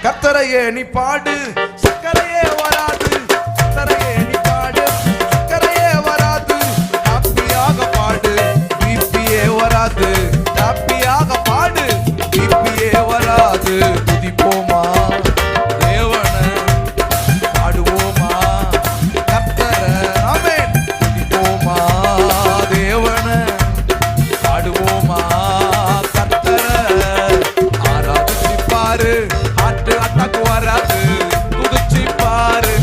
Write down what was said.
கர்த்தரையே நீ பாடு, சக்கரையே வராது. கர்த்தரையே நீ பாடு, சக்கரையே வராது. ஹாப்பியாக பாடு, பிபியே வராது. ஹாப்பியாக பாடு, பிபியே வராது. துதிப்போமா தேவன, பாடுவோமா கர்த்தர. ஆமென். துதிப்போமா தேவன, பாடுவோமா கர்த்தர. ஆராதிச்சு பாரு, ஹார்ட் அட்டாக் வராது. துதிச்சு பாரு,